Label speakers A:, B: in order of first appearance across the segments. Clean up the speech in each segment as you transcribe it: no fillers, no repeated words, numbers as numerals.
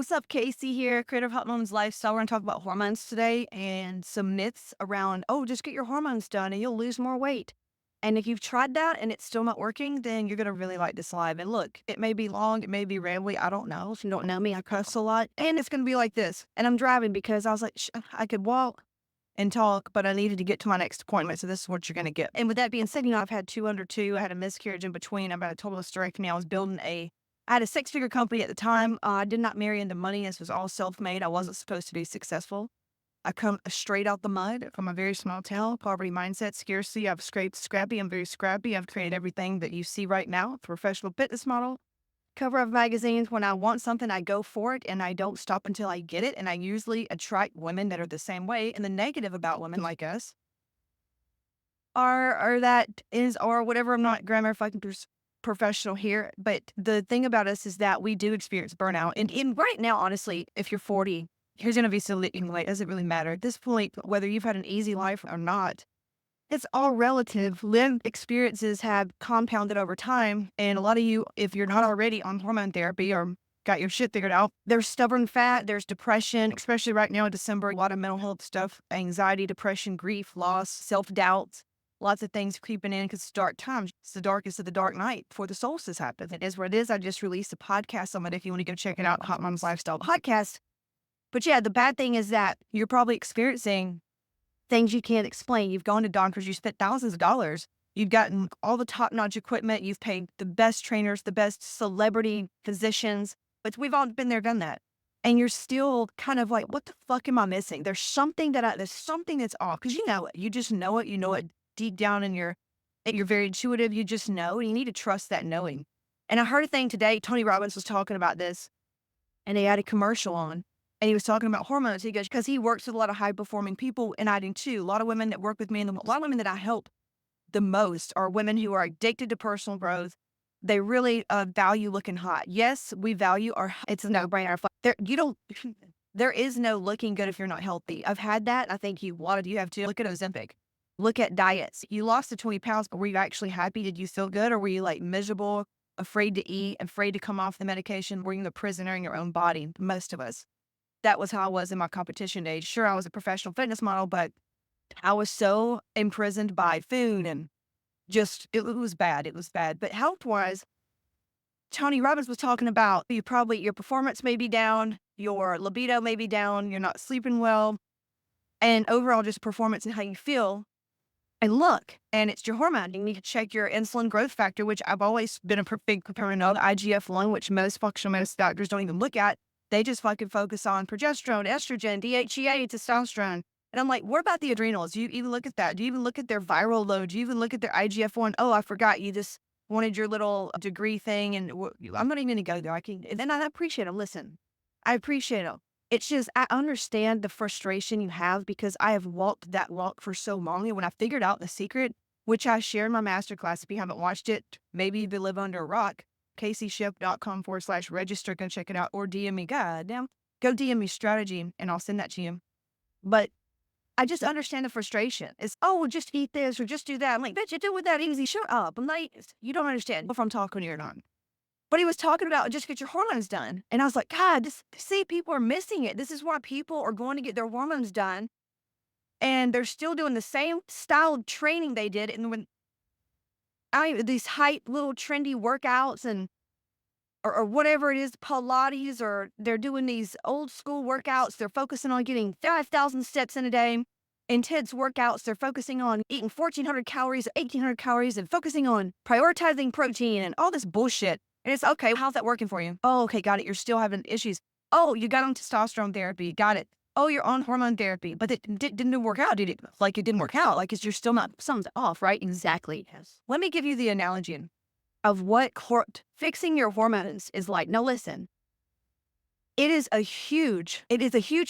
A: What's up, Casey here, creator of Hot Mom's Lifestyle. We're going to talk about hormones today and some myths around, oh, just get your hormones done and you'll lose more weight. And if you've tried that and it's still not working, then you're going to really like this live. And look, it may be long, it may be rambly. I don't know. If you don't know me, I cuss a lot. And it's going to be like this. And I'm driving because I was like, I could walk and talk, but I needed to get to my next appointment. So this is what you're going to get. And with that being said, I've had two under two. I had a miscarriage in between. I've had a total hysterectomy. I had a six-figure company at the time. I did not marry into money. This was all self-made. I wasn't supposed to be successful. I come straight out the mud from a very small town, poverty mindset, scarcity. I've scrappy. I'm very scrappy. I've created everything that you see right now, professional fitness model, cover of magazines. When I want something, I go for it and I don't stop until I get it. And I usually attract women that are the same way. And the negative about women like us or whatever. I'm not grammar fucking professional here, but the thing about us is that we do experience burnout. And right now, honestly, if you're 40, here's going to be silly. It doesn't really matter at this point, whether you've had an easy life or not. It's all relative. Lived experiences have compounded over time. And a lot of you, if you're not already on hormone therapy or got your shit figured out, there's stubborn fat, there's depression, especially right now in December, a lot of mental health stuff, anxiety, depression, grief, loss, self-doubt. Lots of things creeping in because it's dark times. It's the darkest of the dark night before the solstice happens. It is what it is. I just released a podcast on it if you want to go check it out, Hot Mom's Lifestyle Podcast. But yeah, the bad thing is that you're probably experiencing things you can't explain. You've gone to doctors, you spent thousands of dollars. You've gotten all the top-notch equipment. You've paid the best trainers, the best celebrity physicians. But we've all been there, done that. And you're still kind of like, what the fuck am I missing? There's something that's off. Because you know it. You just know it. You know it deep down in you're very intuitive. You just know, and you need to trust that knowing. And I heard a thing today, Tony Robbins was talking about this, and he had a commercial on, and he was talking about hormones. He goes, because he works with a lot of high performing people, and I do too. A lot of women that work with me, and a lot of women that I help the most are women who are addicted to personal growth. They really value looking hot. Yes, we value it's a no-brainer. There is no looking good if you're not healthy. I've had that. I think a lot of you have too. Look at Ozempic. Look at diets. You lost the 20 pounds, but were you actually happy? Did you feel good? Or were you like miserable, afraid to eat, afraid to come off the medication? Were you the prisoner in your own body? Most of us. That was how I was in my competition days. Sure, I was a professional fitness model, but I was so imprisoned by food and just, it was bad. It was bad. But health-wise, Tony Robbins was talking about your performance may be down, your libido may be down, you're not sleeping well, and overall just performance and how you feel. And look, and it's your hormone. You need to check your insulin growth factor, which I've always been a big proponent of, IGF-1, which most functional medicine doctors don't even look at. They just fucking focus on progesterone, estrogen, DHEA, testosterone. And I'm like, what about the adrenals? Do you even look at that? Do you even look at their viral load? Do you even look at their IGF-1? Oh, I forgot. You just wanted your little degree thing. And I'm not even going to go there. I appreciate them. Listen, I appreciate them. It's just, I understand the frustration you have because I have walked that walk for so long. And when I figured out the secret, which I share in my masterclass, if you haven't watched it, maybe you live under a rock, CaseyShip.com/register, go check it out, or DM me, goddamn, go DM me strategy and I'll send that to you. But I just understand the frustration. It's, oh, just eat this or just do that. I'm like, bitch, you do it that easy. Shut up. I'm like, you don't understand if I'm talking to you or not. But he was talking about just get your hormones done. And I was like, God, people are missing it. This is why people are going to get their hormones done. And they're still doing the same style of training they did. And these hype little trendy workouts or whatever it is, Pilates, or they're doing these old school workouts. They're focusing on getting 5,000 steps in a day. Intense workouts. They're focusing on eating 1,400 calories, 1,800 calories, and focusing on prioritizing protein and all this bullshit. And it's, okay, how's that working for you? Oh, okay, got it. You're still having issues. Oh, you got on testosterone therapy. Got it. Oh, you're on hormone therapy. But it didn't work out, did it? Like, it didn't work out. Like, you're still not, something's off, right? Exactly. Yes. Let me give you the analogy of what fixing your hormones is like. Now, listen. It is a huge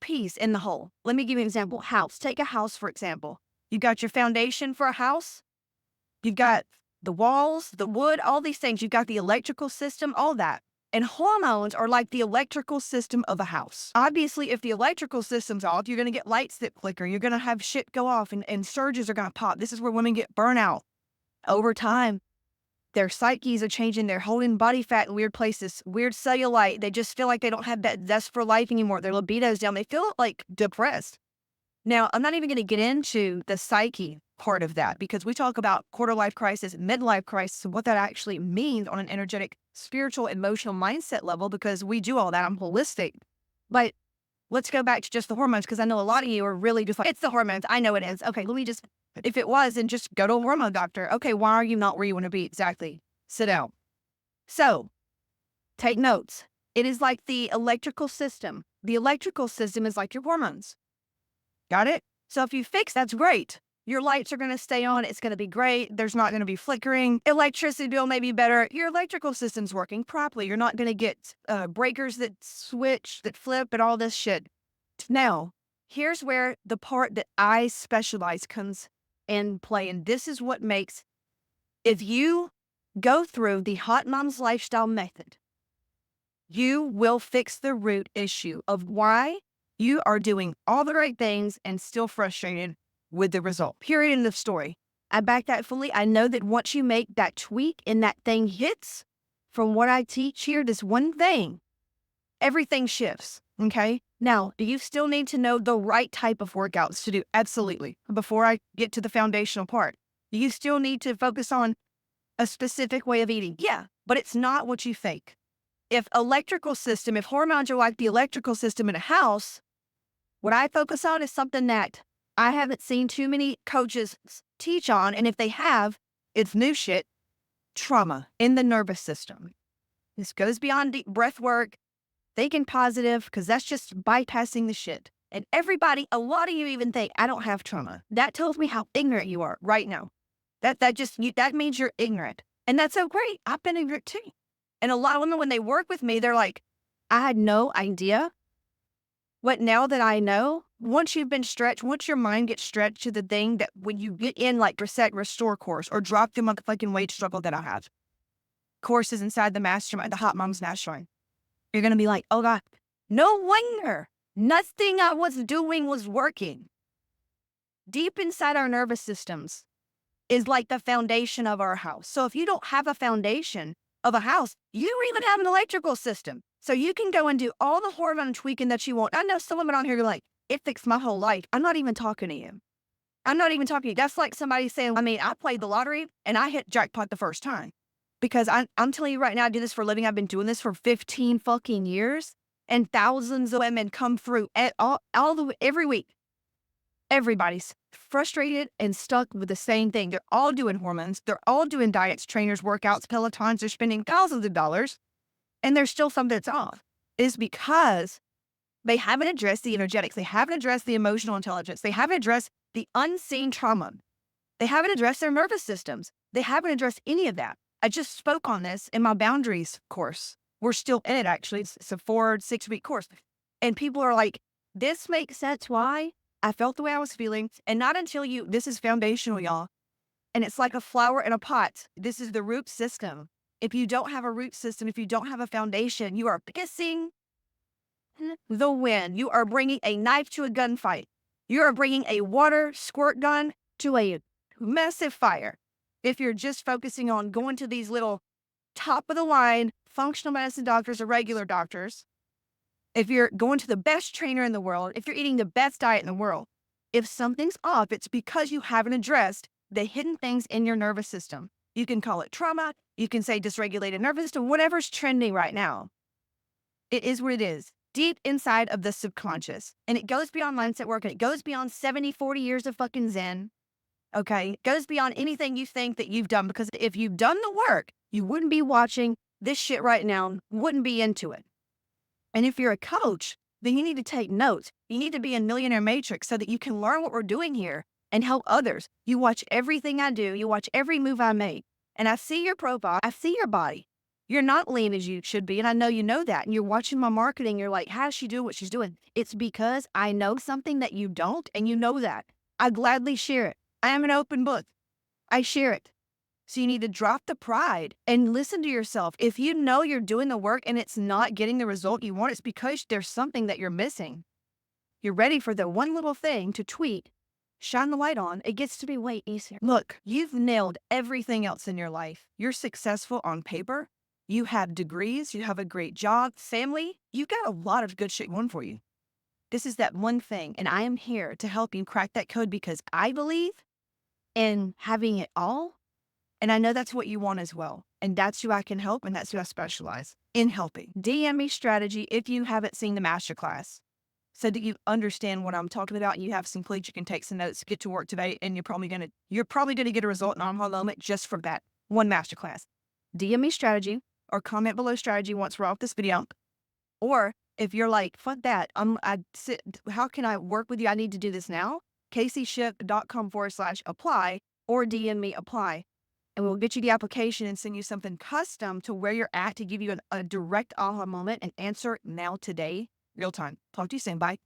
A: piece in the whole. Let me give you an example. House. Take a house, for example. You got your foundation for a house. You've got the walls, the wood, all these things. You've got the electrical system, all that. And hormones are like the electrical system of a house. Obviously, if the electrical system's off, you're going to get lights that flicker. You're going to have shit go off and surges are going to pop. This is where women get burnout over time. Their psyches are changing. They're holding body fat in weird places, weird cellulite. They just feel like they don't have that zest for life anymore. Their libido's down. They feel like depressed. Now, I'm not even going to get into the psyche part of that because we talk about quarter life crisis, midlife crisis, and what that actually means on an energetic, spiritual, emotional mindset level because we do all that. I'm holistic. But let's go back to just the hormones because I know a lot of you are really just like, it's the hormones. I know it is. Okay, let me just, if it was, then just go to a hormone doctor. Okay, why are you not where you want to be? Exactly. Sit down. So, take notes. It is like the electrical system. The electrical system is like your hormones. Got it? So if you fix, that's great. Your lights are going to stay on. It's going to be great. There's not going to be flickering. Electricity bill may be better. Your electrical system's working properly. You're not going to get breakers that switch, that flip, and all this shit. Now, here's where the part that I specialize comes in play. And this is what makes, if you go through the Hot Mom's Lifestyle Method, you will fix the root issue of why you are doing all the right things and still frustrated with the result. Period. End of story. I back that fully. I know that once you make that tweak and that thing hits, from what I teach here, this one thing, everything shifts. Okay. Now, do you still need to know the right type of workouts to do? Absolutely. Before I get to the foundational part, do you still need to focus on a specific way of eating? Yeah, but it's not what you think. If hormones are like the electrical system in a house, what I focus on is something that I haven't seen too many coaches teach on, and if they have, it's new shit, trauma in the nervous system. This goes beyond deep breath work, thinking positive, because that's just bypassing the shit. And a lot of you even think, I don't have trauma. That tells me how ignorant you are right now. That means you're ignorant. And that's so great. I've been ignorant too. And a lot of women, when they work with me, they're like, I had no idea. But now that I know, once you've been stretched, once your mind gets stretched to the thing that when you get in like Reset Restore course or drop the motherfucking weight struggle that I have, courses inside the mastermind, the Hot Moms Mastermind, you're going to be like, oh God, no wonder nothing I was doing was working. Deep inside our nervous systems is like the foundation of our house. So if you don't have a foundation of a house, you don't even have an electrical system. So you can go and do all the hormone tweaking that you want. I know some women on here are like, it fixed my whole life. I'm not even talking to you. I'm not even talking to you. That's like somebody saying, I played the lottery and I hit jackpot the first time. Because I'm telling you right now, I do this for a living. I've been doing this for 15 fucking years. And thousands of women come through every week. Everybody's frustrated and stuck with the same thing. They're all doing hormones. They're all doing diets, trainers, workouts, Pelotons. They're spending thousands of dollars. And there's still something that's off. It's because they haven't addressed the energetics. They haven't addressed the emotional intelligence. They haven't addressed the unseen trauma. They haven't addressed their nervous systems. They haven't addressed any of that. I just spoke on this in my boundaries course. We're still in it, actually. It's a 4-6 week course. And people are like, this makes sense why I felt the way I was feeling. And not until this is foundational, y'all. And it's like a flower in a pot. This is the root system. If you don't have a root system, if you don't have a foundation, you are pissing the wind. You are bringing a knife to a gunfight. You are bringing a water squirt gun to a massive fire. If you're just focusing on going to these little top of the line functional medicine doctors or regular doctors, if you're going to the best trainer in the world, if you're eating the best diet in the world, if something's off, it's because you haven't addressed the hidden things in your nervous system. You can call it trauma. You can say dysregulated nervous system, whatever's trending right now. It is what it is, deep inside of the subconscious. And it goes beyond mindset work, and it goes beyond 40 years of fucking Zen. Okay? It goes beyond anything you think that you've done, because if you've done the work, you wouldn't be watching this shit right now, wouldn't be into it. And if you're a coach, then you need to take notes. You need to be in Millionaire Matrix so that you can learn what we're doing here and help others. You watch everything I do. You watch every move I make. And I see your profile. I see your body. You're not lean as you should be. And I know you know that. And you're watching my marketing. You're like, how does she do what she's doing? It's because I know something that you don't. And you know that. I gladly share it. I am an open book. I share it. So you need to drop the pride and listen to yourself. If you know you're doing the work and it's not getting the result you want, it's because there's something that you're missing. You're ready for the one little thing to tweak shine the light on, it gets to be way easier. Look, you've nailed everything else in your life. You're successful on paper. You have degrees. You have a great job, family. You've got a lot of good shit going for you. This is that one thing. And I am here to help you crack that code because I believe in having it all. And I know that's what you want as well. And that's who I can help. And that's who I specialize in helping. DM me strategy if you haven't seen the masterclass, so that you understand what I'm talking about. You have some clues, you can take some notes, get to work today, and you're probably gonna get a result in aha moment just from that one masterclass. DM me strategy or comment below strategy once we're off this video. Or if you're like, fuck that, how can I work with you? I need to do this now. CaseyShipp.com/apply or DM me apply. And we'll get you the application and send you something custom to where you're at to give you a direct aha moment and answer now today, real time. Talk to you soon. Bye.